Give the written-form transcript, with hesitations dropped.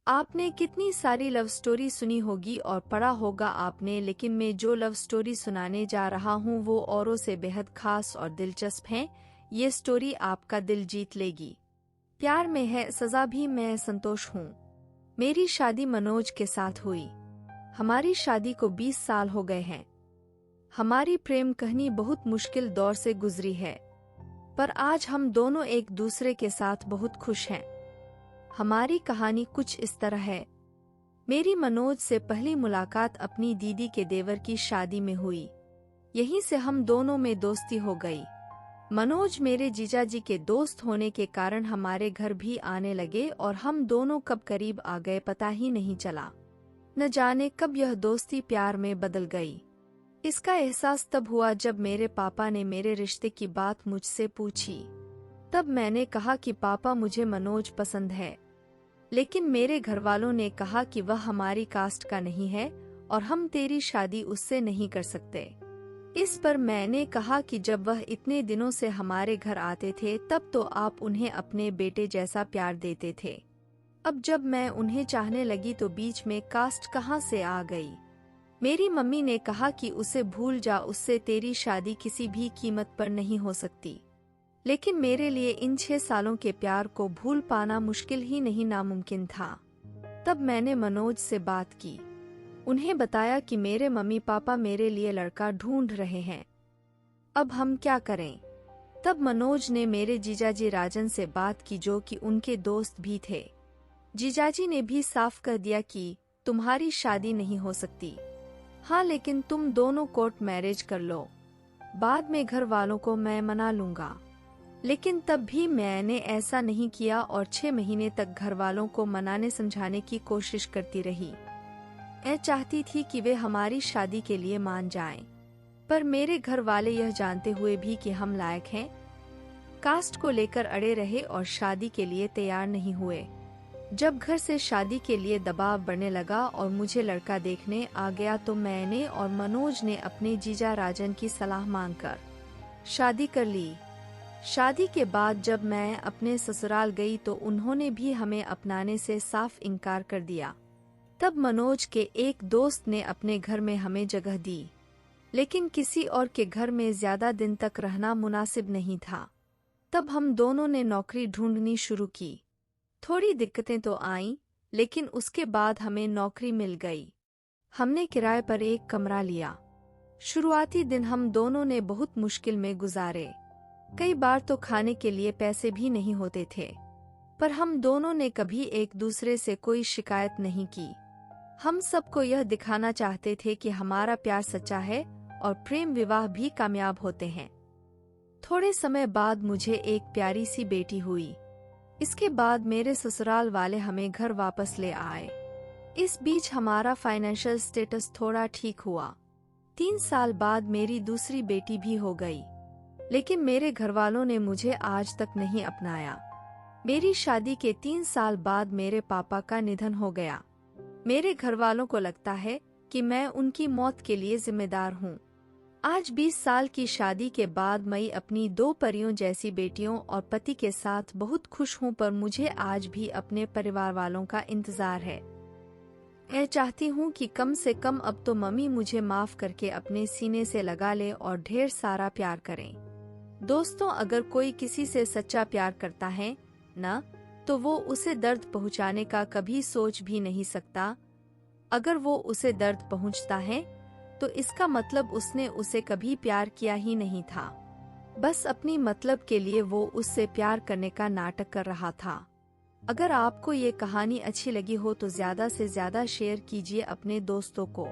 आपने कितनी सारी लव स्टोरी सुनी होगी और पढ़ा होगा आपने, लेकिन मैं जो लव स्टोरी सुनाने जा रहा हूँ वो औरों से बेहद खास और दिलचस्प है। ये स्टोरी आपका दिल जीत लेगी। प्यार में है सजा भी, मैं संतोष हूँ। मेरी शादी मनोज के साथ हुई। हमारी शादी को 20 साल हो गए हैं। हमारी प्रेम कहानी बहुत मुश्किल दौर से गुजरी है, पर आज हम दोनों एक दूसरे के साथ बहुत खुश हैं। हमारी कहानी कुछ इस तरह है। मेरी मनोज से पहली मुलाकात अपनी दीदी के देवर की शादी में हुई। यहीं से हम दोनों में दोस्ती हो गई। मनोज मेरे जीजाजी के दोस्त होने के कारण हमारे घर भी आने लगे और हम दोनों कब करीब आ गए पता ही नहीं चला। न जाने कब यह दोस्ती प्यार में बदल गई। इसका एहसास तब हुआ जब मेरे पापा ने मेरे रिश्ते की बात मुझसे पूछी। तब मैंने कहा कि पापा, मुझे मनोज पसंद है, लेकिन मेरे घरवालों ने कहा कि वह हमारी कास्ट का नहीं है और हम तेरी शादी उससे नहीं कर सकते। इस पर मैंने कहा कि जब वह इतने दिनों से हमारे घर आते थे तब तो आप उन्हें अपने बेटे जैसा प्यार देते थे। अब जब मैं उन्हें चाहने लगी तो बीच में कास्ट कहाँ से आ गई। मेरी मम्मी ने कहा कि उसे भूल जा, उससे तेरी शादी किसी भी कीमत पर नहीं हो सकती। लेकिन मेरे लिए इन 6 सालों के प्यार को भूल पाना मुश्किल ही नहीं, नामुमकिन था। तब मैंने मनोज से बात की। उन्हें बताया कि मेरे मम्मी पापा मेरे लिए लड़का ढूंढ रहे हैं। अब हम क्या करें। तब मनोज ने मेरे जीजाजी राजन से बात की, जो कि उनके दोस्त भी थे। जीजाजी ने भी साफ कर दिया कि तुम्हारी शादी नहीं हो सकती। हाँ, लेकिन तुम दोनों कोर्ट मैरिज कर लो, बाद में घर वालों को मैं मना लूंगा। लेकिन तब भी मैंने ऐसा नहीं किया और 6 महीने तक घर वालों को मनाने समझाने की कोशिश करती रही। मैं चाहती थी कि वे हमारी शादी के लिए मान जाएं, पर मेरे घर वाले यह जानते हुए भी कि हम लायक हैं, कास्ट को लेकर अड़े रहे और शादी के लिए तैयार नहीं हुए। जब घर से शादी के लिए दबाव बढ़ने लगा और मुझे लड़का देखने आ गया तो मैंने और मनोज ने अपने जीजा राजन की सलाह मांगकर शादी कर ली। शादी के बाद जब मैं अपने ससुराल गई तो उन्होंने भी हमें अपनाने से साफ इनकार कर दिया। तब मनोज के एक दोस्त ने अपने घर में हमें जगह दी, लेकिन किसी और के घर में ज्यादा दिन तक रहना मुनासिब नहीं था। तब हम दोनों ने नौकरी ढूंढनी शुरू की। थोड़ी दिक्कतें तो आईं, लेकिन उसके बाद हमें नौकरी मिल गई। हमने किराए पर एक कमरा लिया। शुरुआती दिन हम दोनों ने बहुत मुश्किल में गुजारे। कई बार तो खाने के लिए पैसे भी नहीं होते थे, पर हम दोनों ने कभी एक दूसरे से कोई शिकायत नहीं की। हम सबको यह दिखाना चाहते थे कि हमारा प्यार सच्चा है और प्रेम विवाह भी कामयाब होते हैं। थोड़े समय बाद मुझे एक प्यारी सी बेटी हुई। इसके बाद मेरे ससुराल वाले हमें घर वापस ले आए। इस बीच हमारा फाइनेंशियल स्टेटस थोड़ा ठीक हुआ। 3 साल बाद मेरी दूसरी बेटी भी हो गई, लेकिन मेरे घरवालों ने मुझे आज तक नहीं अपनाया। मेरी शादी के 3 साल बाद मेरे पापा का निधन हो गया। मेरे घरवालों को लगता है कि मैं उनकी मौत के लिए जिम्मेदार हूँ। आज 20 साल की शादी के बाद मैं अपनी 2 परियों जैसी बेटियों और पति के साथ बहुत खुश हूँ, पर मुझे आज भी अपने परिवार वालों का इंतजार है। मैं चाहती हूँ कि कम से कम अब तो मम्मी मुझे माफ करके अपने सीने से लगा ले और ढेर सारा प्यार करें। दोस्तों, अगर कोई किसी से सच्चा प्यार करता है ना, तो वो उसे दर्द पहुंचाने का कभी सोच भी नहीं सकता। अगर वो उसे दर्द पहुंचता है तो इसका मतलब उसने उसे कभी प्यार किया ही नहीं था। बस अपनी मतलब के लिए वो उससे प्यार करने का नाटक कर रहा था। अगर आपको ये कहानी अच्छी लगी हो तो ज्यादा से ज्यादा शेयर कीजिए अपने दोस्तों को।